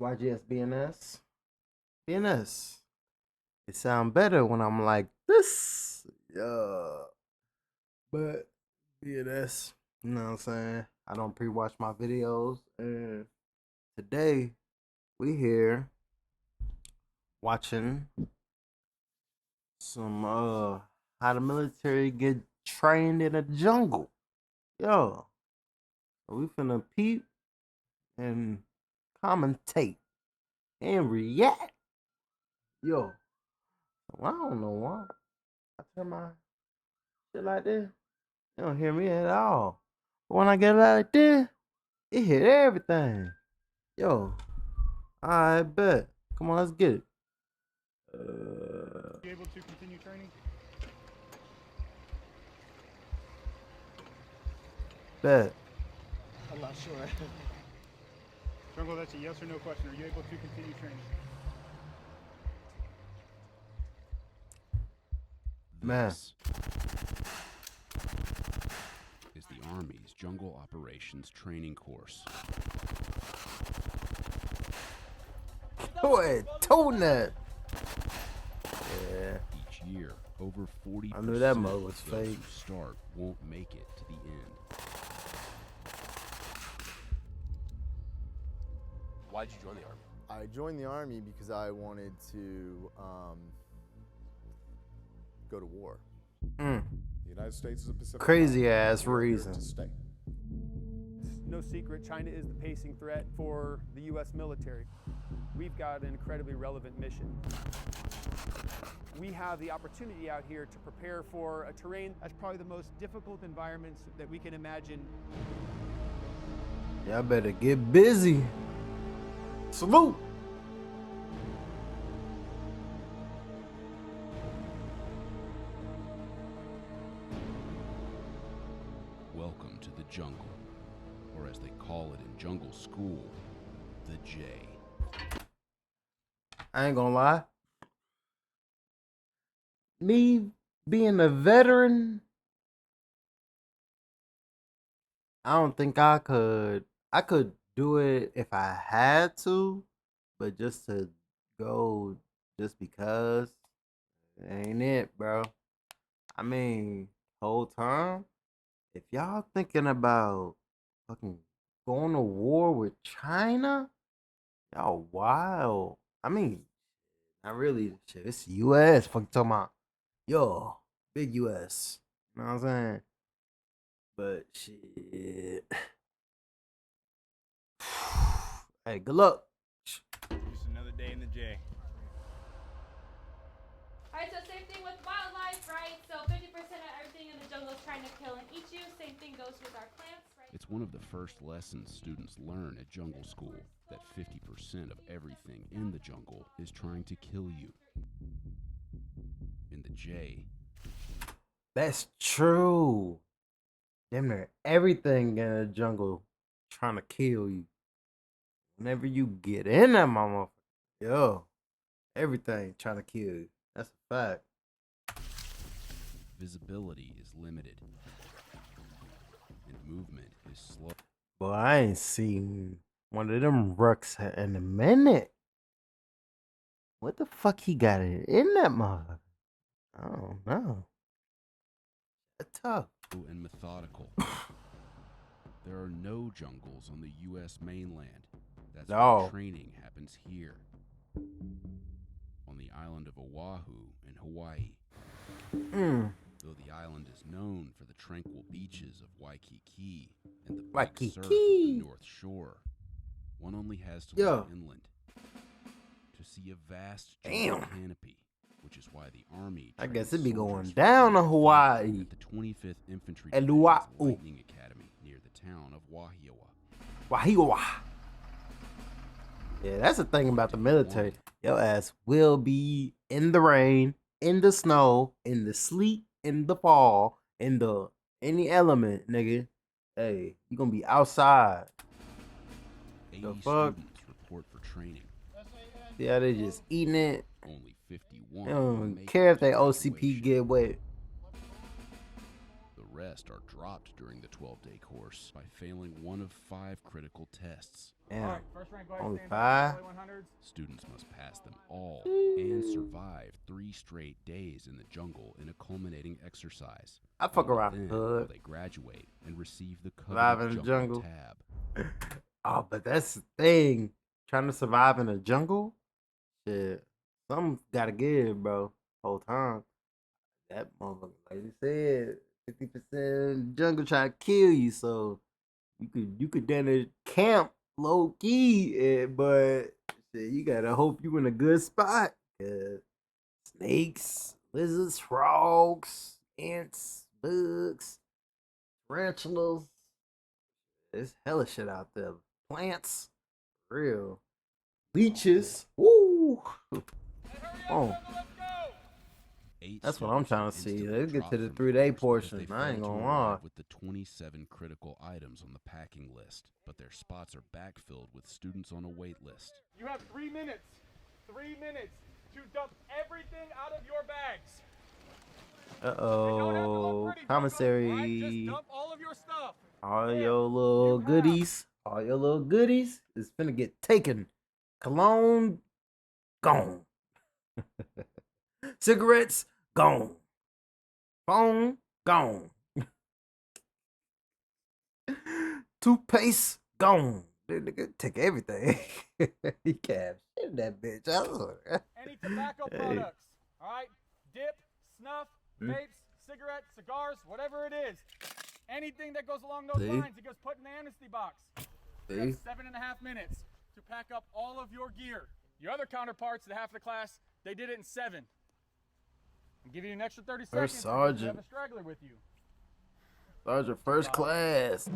YGS BNS. BNS. It sound better when I'm like this. Yeah. But BNS, you know what I'm saying? I don't pre-watch my videos. And today we here watching some how the military get trained in a jungle. Yo. We finna peep and commentate and react. Yo. Well, I don't know why. I turn my shit like this. You don't hear me at all. But when I get like this, it hit everything. Yo. I bet. Come on, let's get it. You able to continue training? Bet. I'm not sure. Jungle, that's a yes or no question. Are you able to continue training? Man. This is the Army's Jungle Operations Training Course. Boy, tone that. Yeah. Each year, over 40% I knew that mug was of those fake. who start won't make it to the end. Why'd you join the Army? I joined the Army because I wanted to go to war. Mm. The United States is a Pacific Crazy power. ass We are here reason. to stay. It's no secret China is the pacing threat for the U.S. military. We've got an incredibly relevant mission. We have the opportunity out here to prepare for a terrain that's probably the most difficult environments that we can imagine. Y'all better get busy. Salute. Welcome to the jungle, or as they call it in jungle school, the J. I ain't gonna lie. Me being a veteran, I don't think I could. I could do it if I had to, but just to go just because, ain't it, bro. I mean, whole time, if y'all thinking about fucking going to war with China, y'all wild. I mean, not really. Shit, it's U.S. Fucking talking about, yo, big U.S. You know what I'm saying? But shit. Hey, good luck. Just another day in the J. Alright, so same thing with wildlife, right? So 50% of everything in the jungle is trying to kill and eat you. Same thing goes with our plants, right? It's one of the first lessons students learn at jungle school, that 50% of everything in the jungle is trying to kill you. In the J, That's true. Damn near everything in the jungle trying to kill you. Whenever you get in that mama, yo, everything trying to kill you. That's a fact. visibility is limited, and movement is slow. Boy, I ain't seen one of them rucks in a minute. What the fuck he got in that mother? I don't know. It's tough. And methodical. There are no jungles on the U.S. mainland. That's why training happens here, on the island of Oahu in Hawaii. Though the island is known for the tranquil beaches of Waikiki and the big surf of the North Shore, one only has to look inland to see a vast jungle canopy, which is why the Army, I guess it'd be going down in Hawaii. At the 25th Infantry And Division's Lightning Academy near the town of Wahiawa. Wahiawa. Yeah, that's the thing about the military. Your ass will be in the rain, in the snow, in the sleet, in the fall, in the any element, nigga. Hey, you gonna be outside. 80 The fuck? students report for training. Yeah, they just eating it. Only 51. They don't make care it if they to OCP graduation. get wet. The rest are dropped during the 12-day course by failing one of 5 critical tests. Yeah. Alright, first rank, go ahead and Only stand by. 5? 100s. Students must pass them all and survive 3 straight days in the jungle in a culminating exercise. I fuck Only around, then hood. will they graduate and receive the Survive coveted in the jungle jungle. tab. Oh, but that's the thing. Trying to survive in the jungle? Shit. Something gotta give, bro. Whole time. That motherfucker, like you said, 50% jungle try to kill you, so you could then camp low key, but shit, you gotta hope you in a good spot. 'Cause snakes, lizards, frogs, ants, bugs, tarantulas. There's hella shit out there. Plants, real. Leeches. Woo! Oh, 8 that's what I'm students trying are to see. instantly Let's get dropped to the from 3-day course because portion. they I ain't failed to gonna arrive lie. with the 27 critical items on the packing list, but their spots are backfilled with students on a wait list. You have 3 minutes. 3 minutes to dump everything out of your bags. Uh-oh. Commissary. Right? Just dump all of your stuff. All your little goodies. All your little goodies is finna get taken. Cologne, gone. Cigarettes, gone. Phone, gone. Toothpaste, gone. That nigga take everything. He can't shit that bitch. Any tobacco products, all right? Dip, snuff, vapes, cigarettes, cigars, whatever it is. Anything that goes along those lines, it gets put in the amnesty box. You have 7.5 minutes to pack up all of your gear. Your other counterparts, the half of the class, they did it in 7. I'm giving you an extra 30 seconds because you sergeant. have a straggler with you. Sergeant first class.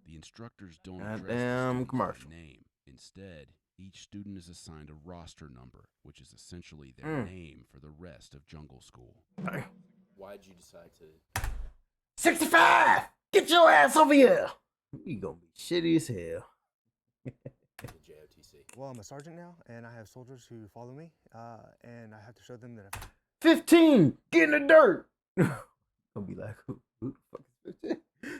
The instructors don't address the Goddamn students commercial. by name. Instead, each student is assigned a roster number, which is essentially their name for the rest of jungle school. Why'd you decide to? 65! Get your ass over here! You gonna be shitty as hell. The JOTC. Well, I'm a sergeant now, and I have soldiers who follow me, and I have to show them that if 15! Get in the dirt! Gonna be like, who the fuck is 15?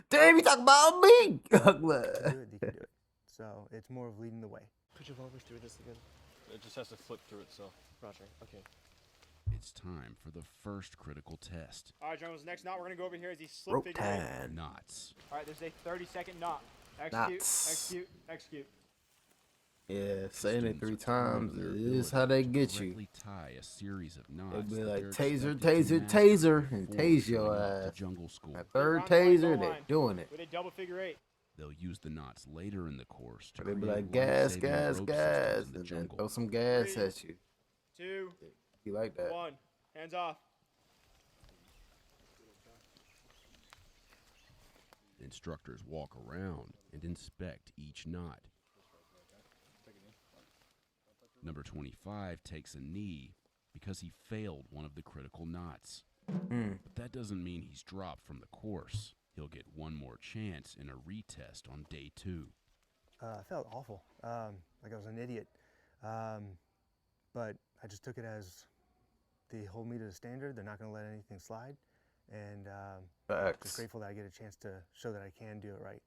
Damn, you talking about me! I can do it, they can do it. So it's more of leading the way. Could you walk us through this again? It just has to flip through itself. Roger. Okay. It's time for the first critical test. All right, Jungle's next knot we're gonna go over here is these slip Rope figure eight. time. Knots. All right, there's a 30-second knot. Execute, Knots. execute, execute. Yeah, saying it Students 3 are taught times their is ability how they to get you. correctly tie a series of knots. They'll be that like, they're taser, expected to taser, master taser, and before tase showing your up to ass. jungle school. That third Round the line, taser, goal they line doing it. with a double figure eight. They'll use the knots later in the course to They be create like, gas, life-saving gas, rope gas, systems in the and then jungle. throw some gas 3, at you. 2, You like that? 1. Hands off. Instructors walk around and inspect each knot. Number 25 takes a knee because he failed one of the critical knots. But that doesn't mean he's dropped from the course. He'll get one more chance in a retest on day 2. I felt awful, like I was an idiot. But I just took it as they hold me to the standard. They're not going to let anything slide. And just Facts. grateful that I get a chance to show that I can do it right.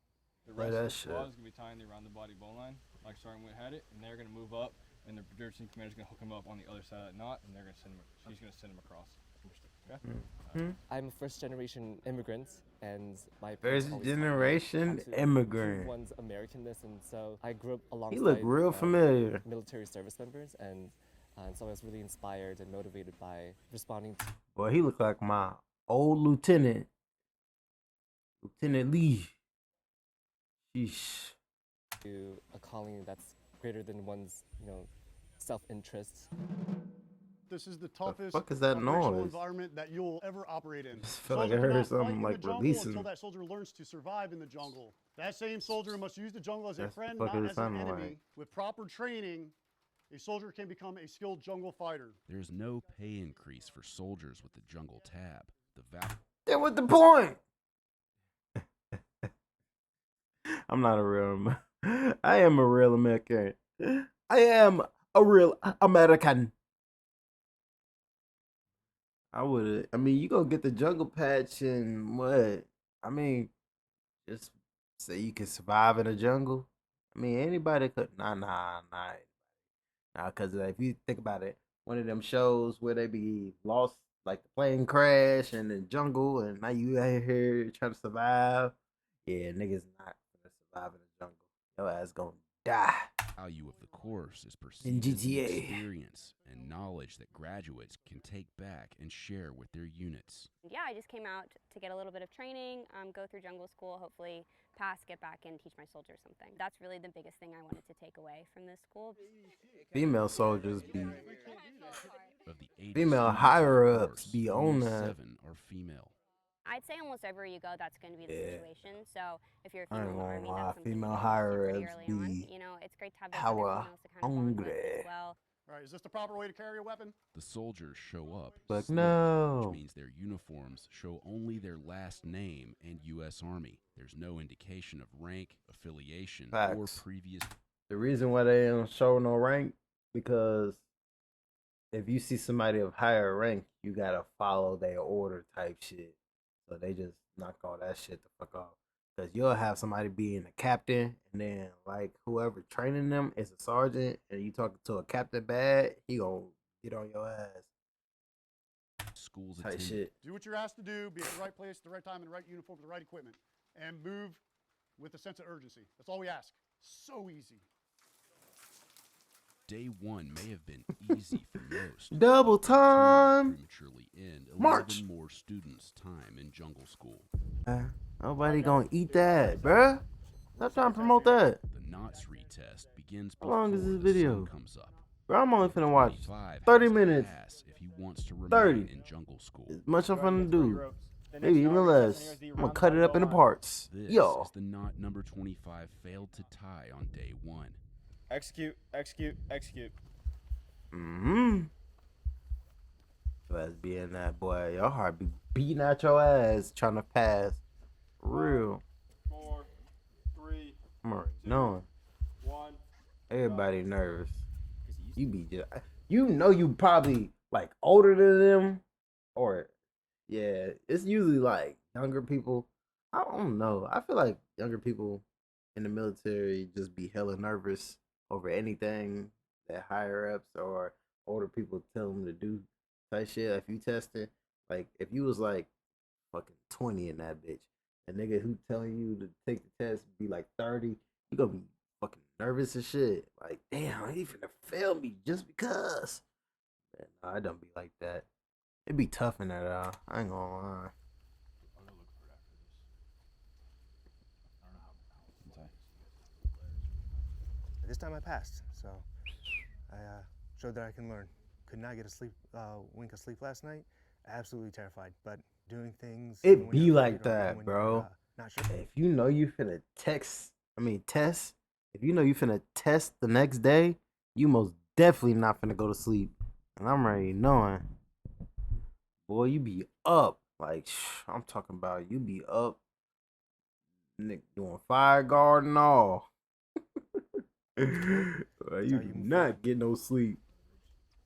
The Play rest that of the shit. squad is gonna be tying the around the body bone line, like Sergeant Witt had it, and they're gonna move up, and the dirt team commander is gonna hook him up on the other side of that knot, and they're gonna send him. She's gonna send him across. Okay. I'm a first-generation immigrant, and my parents First always taught me generation how to prove immigrant. one's Americanness, and so I grew up alongside. He look real familiar. Military service members, and so I was really inspired and motivated by responding to Boy, he look like my old lieutenant. Lieutenant Lee. Sheesh. a calling that's greater than one's, self-interest. This is the toughest fuck is that operational noise? environment that you'll ever operate in. Just feel like I Soldier heard cannot something fight in like the jungle releasing. until that soldier learns to survive in the jungle. That same soldier must use the jungle as a That's the friend, fuck not it as an sounded enemy. like. With proper training, a soldier can become a skilled jungle fighter. There's no pay increase for soldiers with the jungle tab. The Then what's the point? I'm not a real. I am a real American. I am a real American. I would. I mean, you gonna get the jungle patch and what? I mean, just say you can survive in the jungle. I mean, anybody could. Nah. Because if you think about it, one of them shows where they be lost, like the plane crash in the jungle, and now you out here trying to survive. Yeah, niggas not gonna survive in the jungle. Your ass gonna die. The value of the course is In perceived as the GTA. experience and knowledge that graduates can take back and share with their units. Yeah, I just came out to get a little bit of training, go through jungle school, hopefully pass, get back, and teach my soldiers something. That's really the biggest thing I wanted to take away from this school. Female soldiers be. Of the 80 Female students higher on the ups course, be only on that. 7 are female. I'd say almost everywhere you go, that's going to be the situation. So if you're a I female ain't in the gonna Army, lie, that's something female you can higher do pretty ups early on. be You know, it's great to have those other hella females to kind of bond with hungry. as well. All right, is this the proper way to carry a weapon? The soldiers show up But slick, no. which means their uniforms show only their last name and U.S. Army. There's no indication of rank, affiliation, or Facts. previous. The reason why they don't show no rank, because if you see somebody of higher rank, you gotta follow their order type shit. So they just knock all that shit the fuck off. Because you'll have somebody being a captain, and then like whoever training them is a sergeant, and you talking to a captain bad, he gonna get on your ass. Schools Type attended. shit. Do what you're asked to do, be at the right place, at the right time, in the right uniform, with the right equipment, and move with a sense of urgency. That's all we ask. So easy. Day 1 may have been easy for most. Double time. Prematurely end 11 March. more students' time in jungle school. Nobody gonna eat that, bruh. Stop trying to promote that. The knots retest begins How before long is this the video? sun comes up. Bro, I'm only finna watch 25 30 has to minutes. pass if he wants to remain 30. in jungle school. As much I'm finna do. Maybe even less. I'm gonna cut it up into parts. This Yo. is the knot number 25 failed to tie on day 1. Execute, execute, execute. Mm-hmm. Your ass be in that, boy. Your heart be beating out your ass trying to pass. Real. 4, 3, I'm already knowing. 1. Everybody nervous. You be just, you know, you probably like older than them, or yeah, it's usually like younger people. I don't know. I feel like younger people in the military just be hella nervous over anything that higher ups or older people tell them to do type shit. If you testing, like if you was like fucking 20 in that bitch, a nigga who telling you to take the test be like 30, you gonna be fucking nervous as shit. Like, damn, he finna fail me just because. Man, nah, I don't be like that. It'd be tough in that, I ain't gonna lie. This time I passed, so I showed that I can learn. Could not get wink of sleep last night. Absolutely terrified, but doing things. It when be you're like afraid or that, when bro. you're, not sure. If you know you finna test, if you know you finna test the next day, you most definitely not finna go to sleep. And I'm already knowing. Boy, you be up. Like, I'm talking about you be up. Nick doing fire guard and all. Well, you do not get no sleep.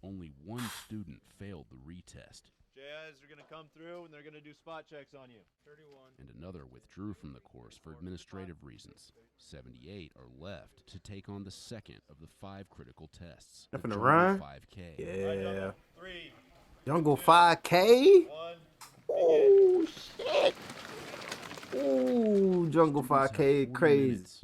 Only one student failed the retest. JIs are going to come through and they're going to do spot checks on you. 31. And another withdrew from the course for administrative reasons. 78 are left to take on the second of the 5 critical tests. Nothing the to Jungle run? 5K. Yeah. 3. Jungle 5K? 1. Oh, shit. Ooh, Jungle Students have 5K 40 crazy. minutes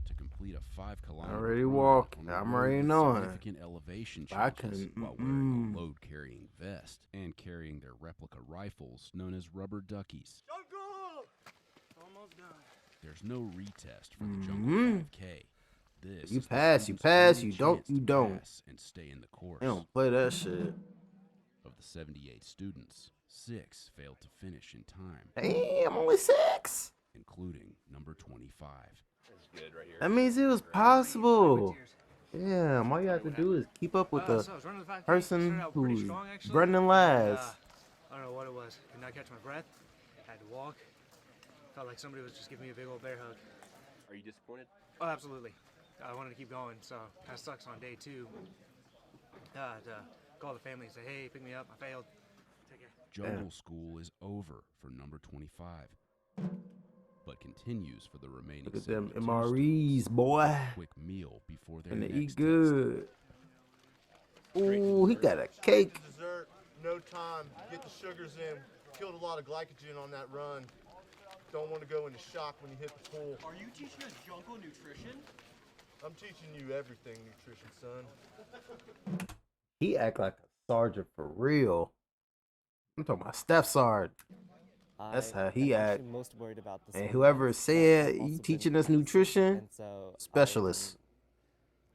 to complete a 5-kilometer Already run walking. on the I'm road already with knowing. significant elevation I changes couldn't- while wearing a load-carrying vest and carrying their replica rifles known as rubber duckies. Jungle! Almost done. There's no retest for the Jungle 5K. This You is the pass, you students' pass, only you don't, chance you to don't. pass and stay in the course. They don't play that shit. Of the 78 students, 6 failed to finish in time, Damn, only 6. including number 25. That's good right here. That means it was possible. Damn, all you have to do is keep up with the person who's running last. I don't know what it was. Could not catch my breath. Had to walk. Felt like somebody was just giving me a big old bear hug. Are you disappointed? Oh, absolutely. I wanted to keep going, so that sucks on day 2. To call the family and say, hey, pick me up. I failed. Take care. Jungle school is over for number 25. but continues for the remaining. Look at them MREs, boy. Quick meal before their And they next eat good. Ooh, he got a cake. Dessert, no time. Get the sugars in. Killed a lot of glycogen on that run. Don't want to go into shock when you hit the pool. Are you teaching us jungle nutrition? I'm teaching you everything nutrition, son. He act like a sergeant for real. I'm talking about Steph Sard. That's how he act. Most worried about the And swim whoever test, said I've you also teaching been us nutrition, and so specialist.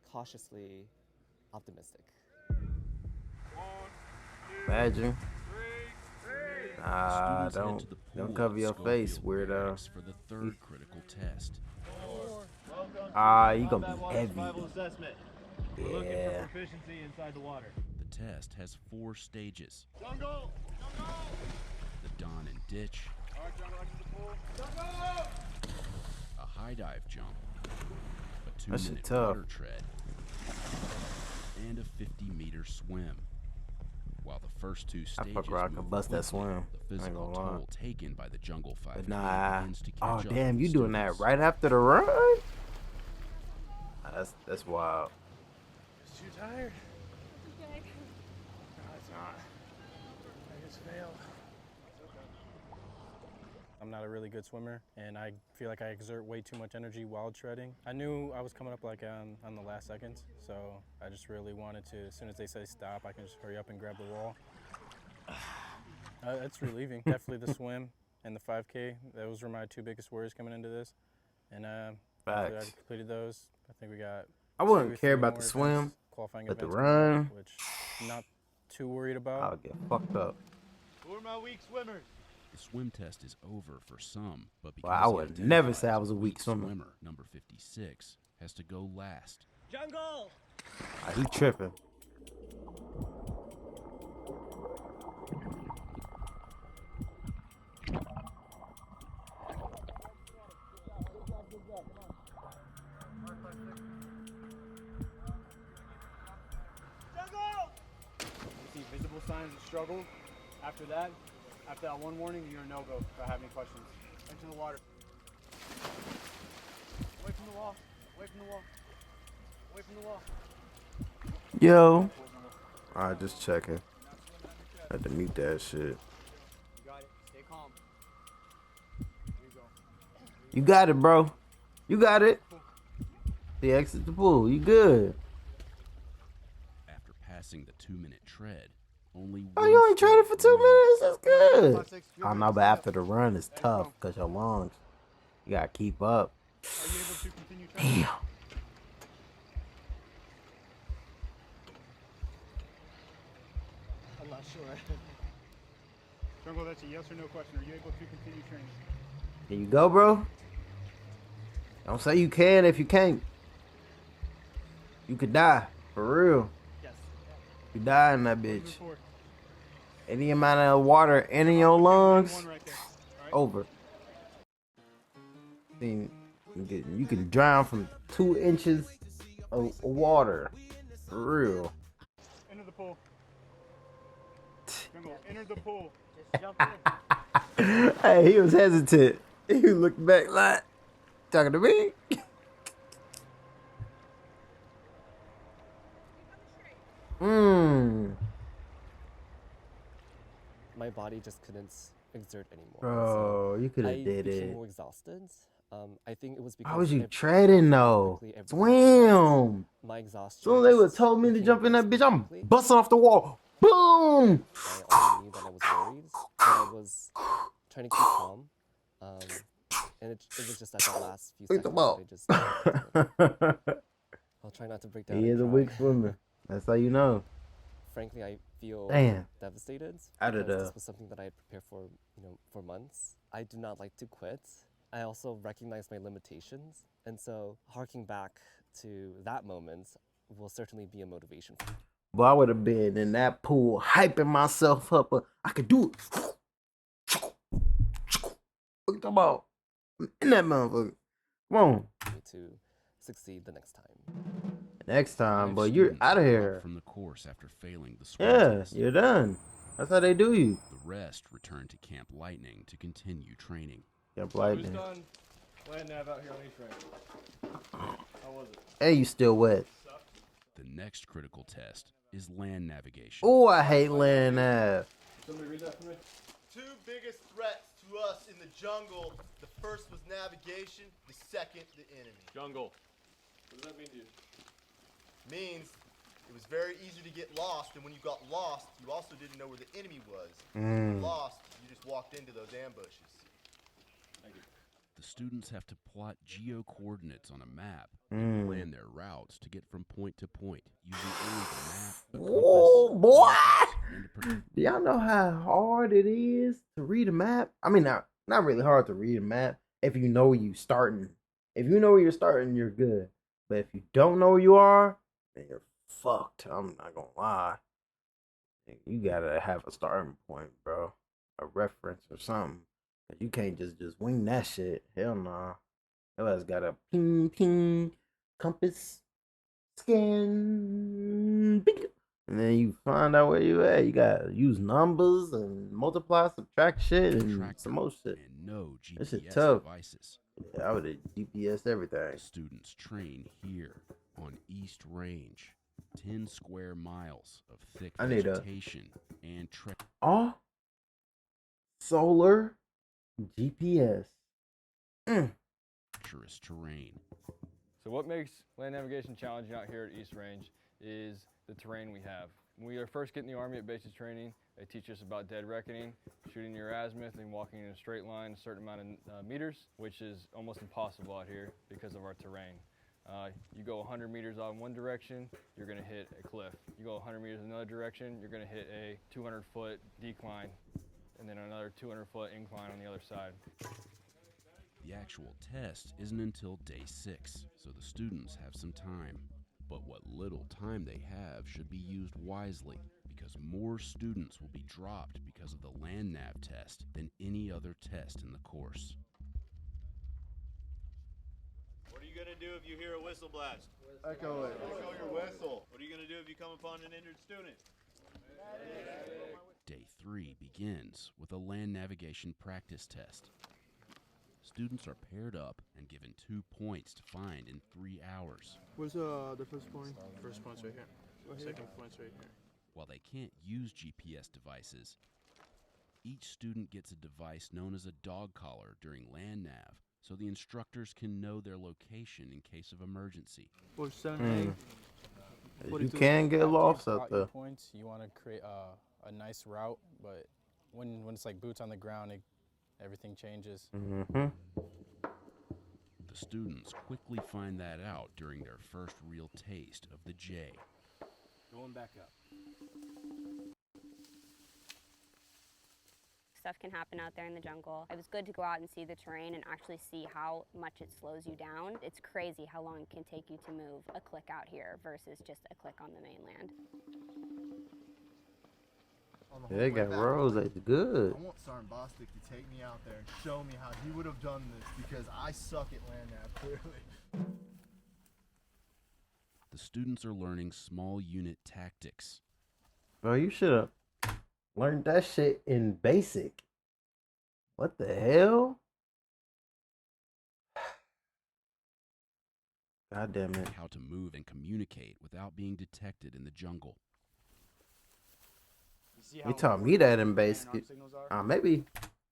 I'm cautiously optimistic. Imagine. Students head to the Don't pool cover at your face, Schofield weirdo. Barracks for the third critical test. You gonna be heavy. We're looking Yeah. for proficiency inside the water. The test has 4 stages: Jungle! Jungle! the dawn and ditch, All right, Jungle, into the pool. Jungle! a high dive jump, a That shit 2-minute tough. water tread, and a 50-meter swim. While the first 2 I stages fuck around, I move could bust that quickly, swim. the I ain't physical gonna lie. toll taken by the Jungle 5K But nah. begins to catch Oh up damn, with you doing that students. right after the run? That's wild. Just too tired. No, it's not. I just failed. I'm not a really good swimmer, and I feel like I exert way too much energy while treading. I knew I was coming up like on the last seconds, so I just really wanted to, as soon as they say stop, I can just hurry up and grab the wall. It's relieving. Definitely the swim and the 5K. Those were my 2 biggest worries coming into this. And after I Facts. completed those, I think we got I 2 or wouldn't care 3 about more the events, swim, qualifying but the events coming up, run, which I'm not too worried about. I'll get fucked up. Who are my weak swimmers? The swim test is over for some, but because Well, I he would never identifies say I was a as weak swimmer. Number 56 has to go last. Jungle! He tripping. Jungle! You see visible signs of struggle. After that one warning, you're a no-go if I have any questions. Into the water. Away from the wall. Away from the wall. Away from the wall. Yo. Alright, just checking. I had to mute that shit. You got it. Stay calm. Here you go. You got it, bro. You got it. The exit the pool. You good. After passing the 2-minute tread, only Oh, one you only traded for student 2 remains. minutes? That's good. I know, but after the run, it's tough because your lungs. You gotta keep up. Are you able to continue training? Damn. I'm not sure. Jungle, that's a yes or no question. Are you able to continue training? Can you go, bro? Don't say you can if you can't. You could die. For real. Yes. You die in that bitch. Move forward. Any amount of water in your lungs, One right there. All right. over. I mean, you can drown from 2 inches of water. For real. Enter the pool. Jungle, enter the pool. Just jump in. Hey, he was hesitant. He looked back like, talking to me. My body just couldn't exert anymore. Bro, you could I have did became it. more exhausted. I think it was because Why was you every- treading though? quickly every- Swim. My exhaustion. As soon as they would just told me to became jump in that worse bitch, I'm quickly. busting off the wall. Boom. I already knew that I was worried, but I was trying to keep calm. And it was just at the last few Look seconds at that I just. I'll try not to break down. He and is a cry. weak swimmer. That's how you know. Frankly, I feel Damn. devastated Out of because the- this was something that I had prepared for, for months. I do not like to quit. I also recognize my limitations, and so harking back to that moment will certainly be a motivation for me. But I would have been in that pool hyping myself up. I could do it. Look about in that motherfucker. Come on. To succeed the next time. Next time, 5 but you're students out of are out here. from the course after failing the swim Yeah, test. you're done. That's how they do you. The rest return to Camp Lightning to continue training. Camp Who's Lightning. done Land nav out here on East Range. How was it? Hey, you still wet. The next critical test is land navigation. Oh, I hate land nav. Somebody read that for me? Two biggest threats to us in the jungle. The first was navigation, the second, the enemy. Jungle. What does that mean to you? Means it was very easy to get lost, and when you got lost, you also didn't know where the enemy was. Lost, you just walked into those ambushes. Thank you. The students have to plot geo-coordinates on a map and plan their routes to get from point to point using only the map, the Oh, compass, boy! and the Do y'all know how hard it is to read a map? I mean, not really hard to read a map if you know where you're starting. If you know where you're starting, you're good. But if you don't know where you are, then you're fucked. I'm not gonna lie. You gotta have a starting point, bro. A reference or something. You can't just wing that shit. Hell no. Your ass got a ping compass scan. Bing. And then you find out where you at. You gotta use numbers and multiply, subtract shit, and some more shit. and no This shit GPS tough. devices. Yeah, I would have GPS everything. Students train here on East Range. 10 square miles of thick I need a- vegetation and Oh, solar GPS. treacherous terrain. So what makes land navigation challenging out here at East Range is the terrain we have. When we are first getting the Army at basic training, they teach us about dead reckoning, shooting your azimuth, and walking in a straight line a certain amount of meters, which is almost impossible out here because of our terrain. You go 100 meters out in one direction, you're gonna hit a cliff. You go 100 meters in another direction, you're gonna hit a 200-foot decline, and then another 200-foot incline on the other side. The actual test isn't until day 6, so the students have some time. But what little time they have should be used wisely, because more students will be dropped because of the land nav test than any other test in the course. What are you gonna do if you hear a whistle blast? Echo it. Echo your whistle. What are you gonna do if you come upon an injured student? Day 3 begins with a land navigation practice test. Students are paired up and given 2 points to find in 3 hours. Where's the first point? First point's right here. Second point's right here. While they can't use GPS devices, each student gets a device known as a dog collar during land nav, so the instructors can know their location in case of emergency. Or 7A. You can get lost out there. Points, you want to create a nice route, but when it's like boots on the ground, everything changes. The students quickly find that out during their first real taste of the J. Going back up. Stuff can happen out there in the jungle. It was good to go out and see the terrain and actually see how much it slows you down. It's crazy how long it can take you to move a click out here versus just a click on the mainland. They got roads that's good. I want Sergeant Bostic to take me out there and show me how he would have done this, because I suck at land nav, clearly. The students are learning small unit tactics. Bro, you should have learned that shit in basic. What the hell? God damn it. How to move and communicate without being detected in the jungle. They taught me that in basic. Maybe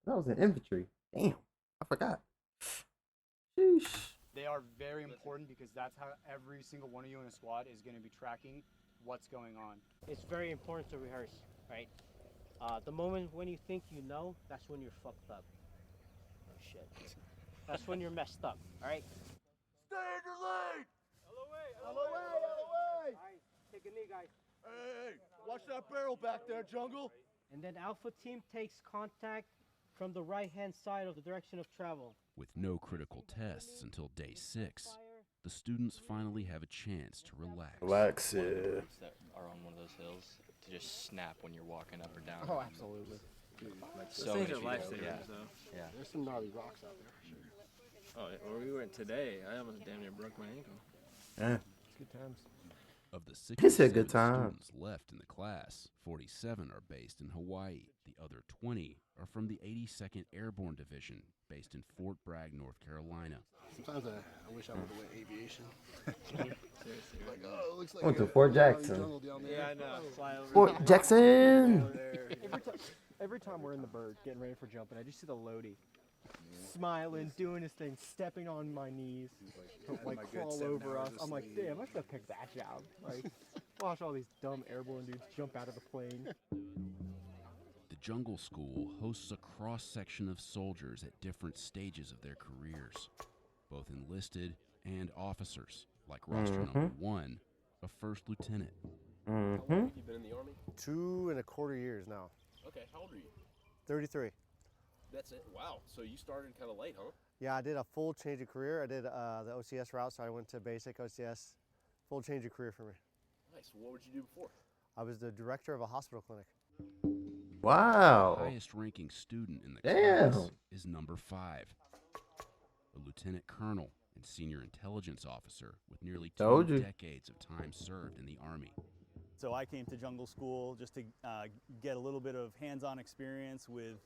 that was in infantry. Damn, I forgot. Sheesh. They are very important because that's how every single one of you in a squad is going to be tracking what's going on. It's very important to rehearse, right? The moment when you think you know, that's when you're fucked up. Oh shit. That's when you're messed up, alright? Stay in your lane! LOA! LOA! Alright, take a knee, guys. Hey, watch that barrel back there, jungle. And then Alpha Team takes contact from the right-hand side of the direction of travel. With no critical tests until day 6, the students finally have a chance to relax. Relax, yeah. That are on one of those hills to just snap when you're walking up or down. Oh, absolutely. So many lifesavers, though. Yeah. There's some gnarly rocks out there for sure. Oh, where we went today, I almost damn near broke my ankle. Yeah. It's good times. Of the It's a 67 good time. students left in the class, 47 are based in Hawaii. The other 20 are from the 82nd Airborne Division, based in Fort Bragg, North Carolina. Sometimes I wish I would have went aviation. Seriously. Like, oh, it looks like Went to Fort Jackson. jungle down there. Yeah, I know. Fly over Fort there. Jackson. Every time we're in the bird, getting ready for jumping, I just see the Lodi smiling, doing his thing, stepping on my knees, like crawl over us. I'm like, damn, I should have picked that job. Like, watch all these dumb airborne dudes jump out of the plane. The Jungle School hosts a cross-section of soldiers at different stages of their careers, both enlisted and officers, like roster number 1, a first lieutenant. How long have you been in the Army? 2.25 years now. Okay, how old are you? 33. That's it. Wow. So you started kind of late, huh? Yeah, I did a full change of career. I did the OCS route, so I went to basic OCS. Full change of career for me. Nice. What would you do before? I was the director of a hospital clinic. Wow. The highest ranking student in the Damn. class is number 5, a lieutenant colonel and senior intelligence officer with nearly 2 decades of time served in the Army. So I came to Jungle School just to get a little bit of hands-on experience with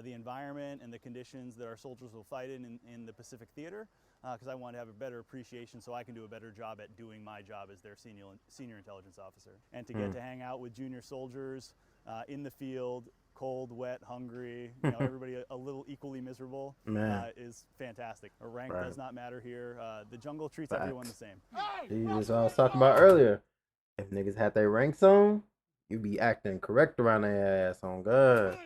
the environment and the conditions that our soldiers will fight in the Pacific Theater, because I wanted to have a better appreciation so I can do a better job at doing my job as their senior intelligence officer. And to get to hang out with junior soldiers in the field, cold, wet, hungry, you know, everybody a little equally miserable, is fantastic. A rank does not matter here. The jungle treats everyone the same. This is what I was talking about earlier. If niggas had their ranks on, you be acting correct around their ass on God.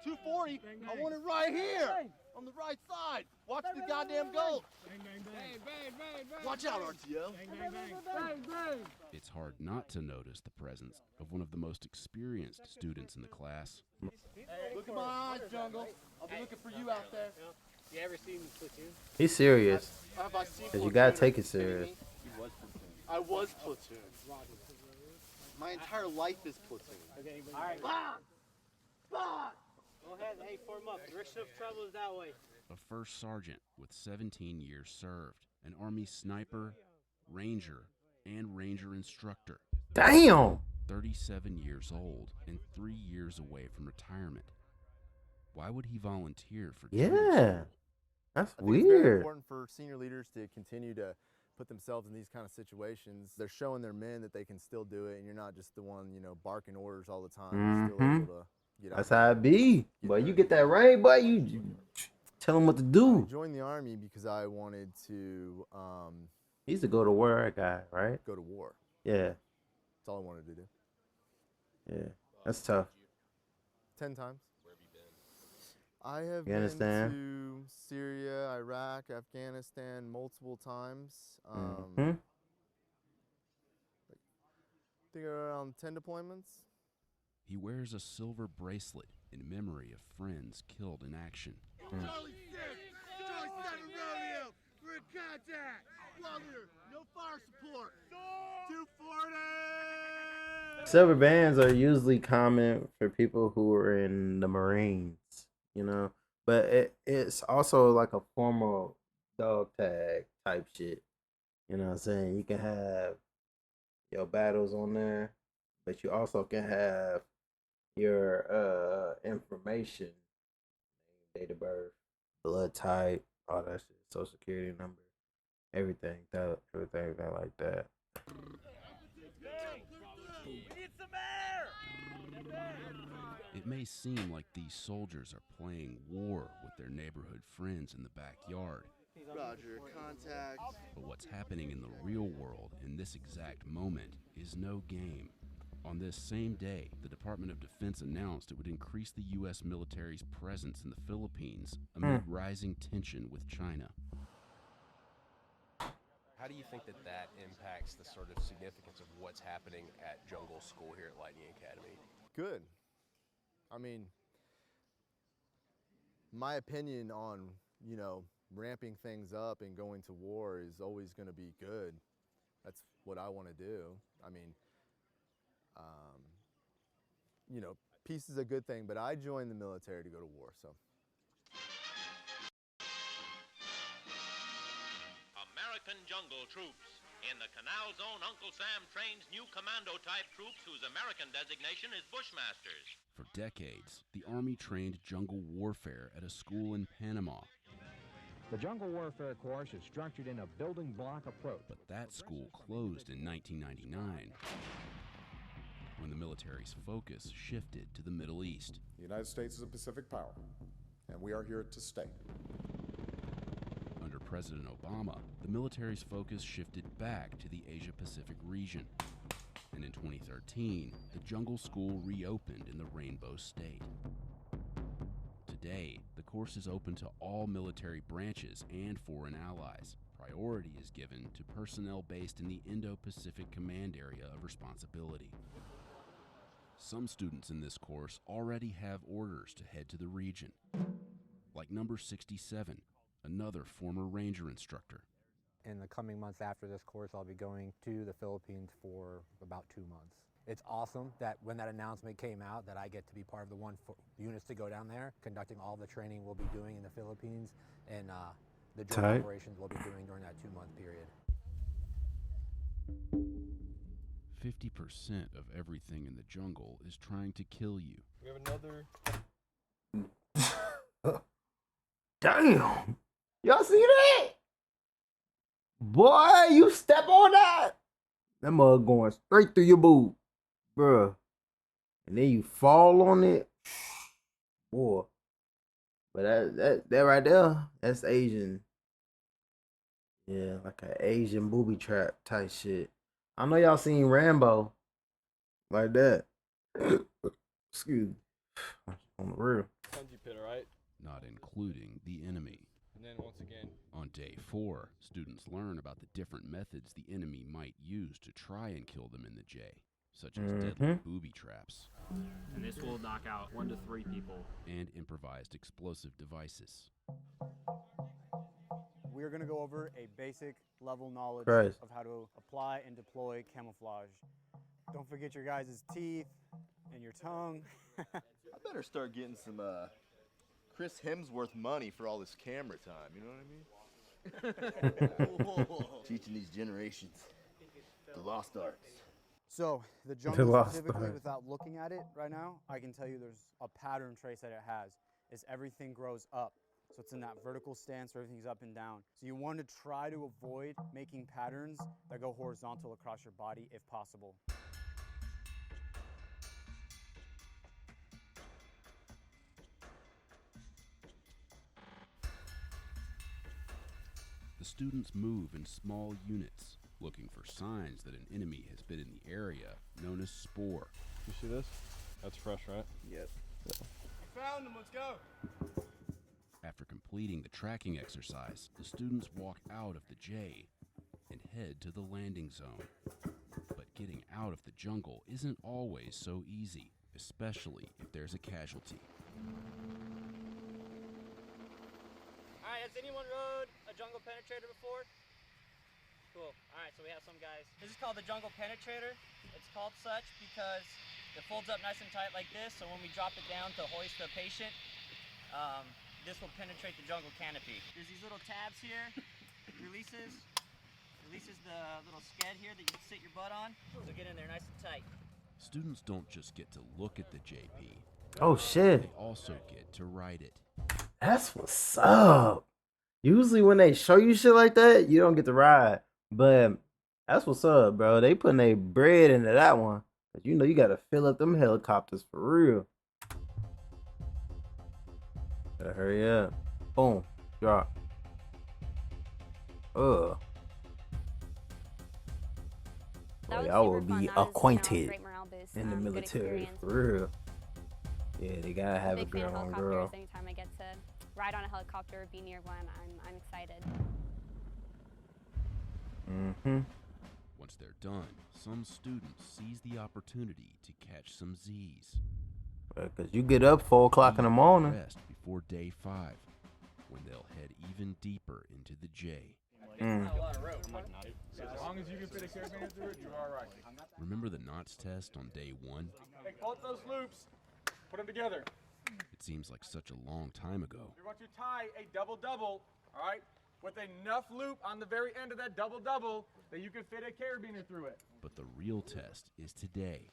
240. I want it right here on the right side. Watch the goddamn goal. Watch out, RTO. It's hard not to notice the presence of one of the most experienced students in the class. Look at my eyes, Jungle. I'll be looking for you out there. You ever seen Platoon? He's serious. Have I seen Because you gotta Platoon? take it serious. I was Platoon. My entire life is Platoon. Okay, all right. Go ahead, hey, form up. Direction of travel is that way. A first sergeant with 17 years served, an Army sniper, ranger, and ranger instructor. Damn! 37 years old and 3 years away from retirement. Why would he volunteer for jungle school? That's I think it's very weird. important for senior leaders to continue to put themselves in these kind of situations. They're showing their men that they can still do it, and you're not just the one, you know, barking orders all the time. You're still able to get out That's there. how it be. Boy, you get that ring, boy, you tell them what to do. I joined the Army because I wanted to He's a go to war guy, right? go to war. Yeah, That's all I wanted to do. yeah. That's tough. 10 times. Where have you been? I have Afghanistan. been to Syria, Iraq, Afghanistan multiple times. Mhm. I think around 10 deployments. He wears a silver bracelet in memory of friends killed in action. Charlie 6, Charlie 7 Romeo, we're in contact. Well, no fire support. 240! Silver bands are usually common for people who are in the Marines, you know, but it's also like a formal dog tag type shit. You know what I'm saying? You can have your battles on there, but you also can have your information, date of birth, blood type, all that shit, social security number, everything like that. It may seem like these soldiers are playing war with their neighborhood friends in the backyard. Roger, contact. But what's happening in the real world in this exact moment is no game. On this same day, the Department of Defense announced it would increase the U.S. military's presence in the Philippines amid rising tension with China. How do you think that that impacts the sort of significance of what's happening at Jungle School here at Lightning Academy? Good. I mean, my opinion on, you know, ramping things up and going to war is always going to be good. That's what I want to do. I mean, you know, peace is a good thing, but I joined the military to go to war, so. American jungle troops. In the Canal Zone, Uncle Sam trains new commando-type troops whose American designation is Bushmasters. For decades, the Army trained jungle warfare at a school in Panama. The Jungle Warfare course is structured in a building block approach. But that school closed in 1999 when the military's focus shifted to the Middle East. The United States is a Pacific power, and we are here to stay. Under President Obama, the military's focus shifted back to the Asia-Pacific region. And in 2013, the jungle school reopened in the Rainbow State. Today, the course is open to all military branches and foreign allies. Priority is given to personnel based in the Indo-Pacific Command Area of Responsibility. Some students in this course already have orders to head to the region, like number 67, another former Ranger instructor. In the coming months after this course, I'll be going to the Philippines for about 2 months. It's awesome that when that announcement came out that I get to be part of the units to go down there, conducting all the training we'll be doing in the Philippines and the joint operations we'll be doing during that 2-month period. 50% of everything in the jungle is trying to kill you. We have another. Damn! Y'all see that? Boy, you step on that! That mug going straight through your boob, bruh. And then you fall on it, boy. But that right there, that's Asian. Yeah, like an Asian booby trap type shit. I know y'all seen Rambo, like that. Excuse me. On the real. Punji pit, alright? Not including the enemy. And then once again. On day 4, students learn about the different methods the enemy might use to try and kill them in the J, such as deadly booby traps. And this will knock out 1 to 3 people. And improvised explosive devices. We're going to go over a basic level knowledge Christ. of how to apply and deploy camouflage. Don't forget your guys' teeth and your tongue. I better start getting some Chris Hemsworth money for all this camera time, you know what I mean? Teaching these generations the lost arts. So the jungle specifically, without looking at it right now, I can tell you there's a pattern trace that it has, is everything grows up. So it's in that vertical stance where everything's up and down. So you want to try to avoid making patterns that go horizontal across your body if possible. The students move in small units, looking for signs that an enemy has been in the area, known as spoor. You see this? That's fresh, right? Yep. We found them, let's go! After completing the tracking exercise, the students walk out of the J and head to the landing zone. But getting out of the jungle isn't always so easy, especially if there's a casualty. Alright, has anyone rode a jungle penetrator before? Cool. Alright, so we have some guys. This is called the jungle penetrator. It's called such because it folds up nice and tight like this, so when we drop it down to hoist the patient, this will penetrate the jungle canopy. There's these little tabs here, releases the little sked here that you can sit your butt on, so get in there nice and tight. Students don't just get to look at the JP. Oh shit. They also get to ride it. That's what's up. Usually when they show you shit like that, you don't get to ride. But that's what's up, bro. They putting their bread into that one. But you know you gotta fill up them helicopters for real. Gotta hurry up. Boom. Drop. Oh, y'all will be acquainted in the military for real. Yeah, they gotta have a girl on girl. Anytime I get to ride on a helicopter or be near one, I'm excited. Once they're done, some students seize the opportunity to catch some Z's. Because you get up 4 o'clock in the morning. Rest before day 5, when they'll head even deeper into the J. As long as you can fit a carabiner through it, you're alright. Remember the knots test on day 1? Hey, both those loops. Put them together. It seems like such a long time ago. You're going to tie a double-double, alright? with enough loop on the very end of that double-double that you can fit a carabiner through it. But the real test is today,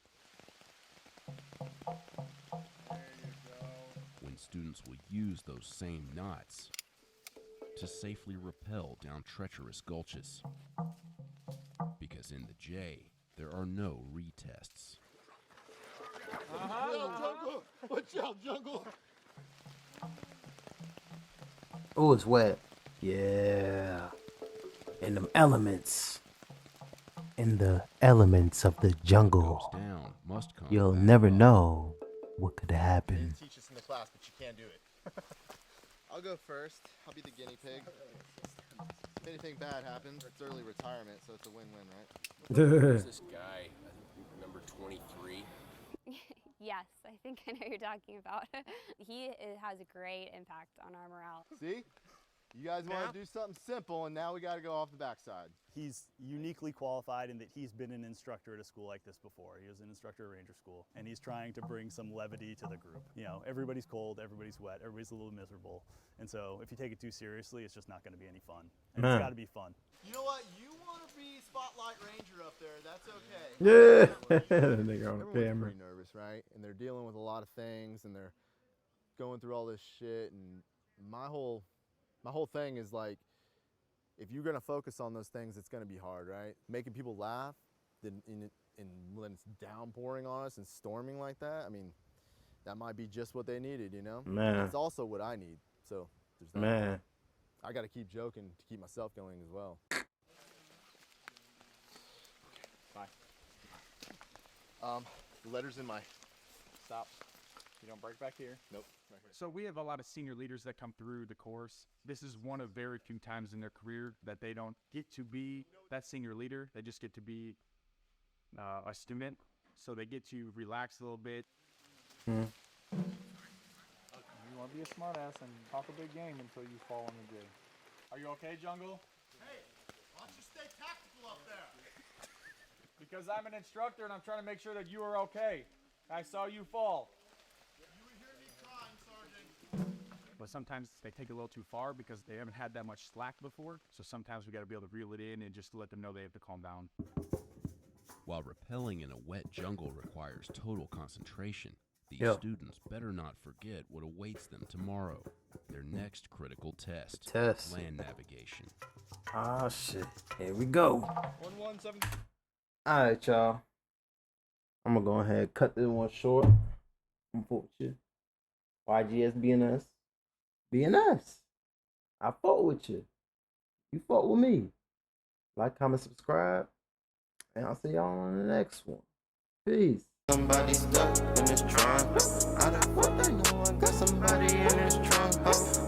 when students will use those same knots to safely rappel down treacherous gulches. Because in the J, there are no retests. Jungle! Watch out, Jungle! Oh, it's wet. Yeah. In them elements. In the elements of the jungle. Goes down, must come You'll back never up. know what could You happen. didn't teach us in the class, but you can do it. I'll go first. I'll be the guinea pig. If anything bad happens, it's early retirement, so it's a win-win, right? There's this guy, I think number 23. Yes, I think I know who you're talking about. He has a great impact on our morale. See? You guys want to do something simple, and now we got to go off the backside. He's uniquely qualified in that he's been an instructor at a school like this before. He was an instructor at Ranger School, and he's trying to bring some levity to the group. You know, everybody's cold, everybody's wet, everybody's a little miserable. And so if you take it too seriously, it's just not going to be any fun. And it's got to be fun. You know what? You want to be Spotlight Ranger up there. That's okay. Yeah. Nigga on the Everyone's camera. pretty nervous, right? And they're dealing with a lot of things, and they're going through all this shit. And my whole thing is like, if you're gonna focus on those things, it's gonna be hard, right? Making people laugh, then when it's downpouring on us and storming like that, I mean, that might be just what they needed, you know? Man. It's also what I need. So there's that. Man. I gotta keep joking to keep myself going as well. Bye. The letter's in my. Stop. You don't break back here. Nope. Right here. So we have a lot of senior leaders that come through the course. This is one of very few times in their career that they don't get to be that senior leader. They just get to be a student. So they get to relax a little bit. You want to be a smartass and talk a big game until you fall in the J. Are you okay, Jungle? Hey, why don't you stay tactical up there? Because I'm an instructor and I'm trying to make sure that you are okay. I saw you fall. But sometimes they take it a little too far because they haven't had that much slack before. So sometimes we got to be able to reel it in and just let them know they have to calm down. While rappelling in a wet jungle requires total concentration, these Yep. students better not forget what awaits them tomorrow. Their next critical test. Test. Land navigation. Ah, shit. Here we go. 117. Alright, y'all. I'm gonna go ahead and cut this one short. I'm for you. YGS BNS. BNS. I fought with you. You fought with me. Like, comment, subscribe. And I'll see y'all on the next one. Peace. Somebody stuck in this trunk. I don't want to know I got somebody in this trunk.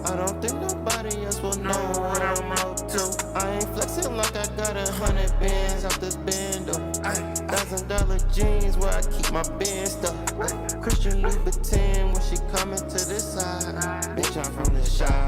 I don't think nobody else will know what I'm up to. I ain't flexing like I got 100 bands off this bando. $1,000 jeans where I keep my band stuff. Christian Louboutin when she coming to this side. Bitch, I'm from the shop.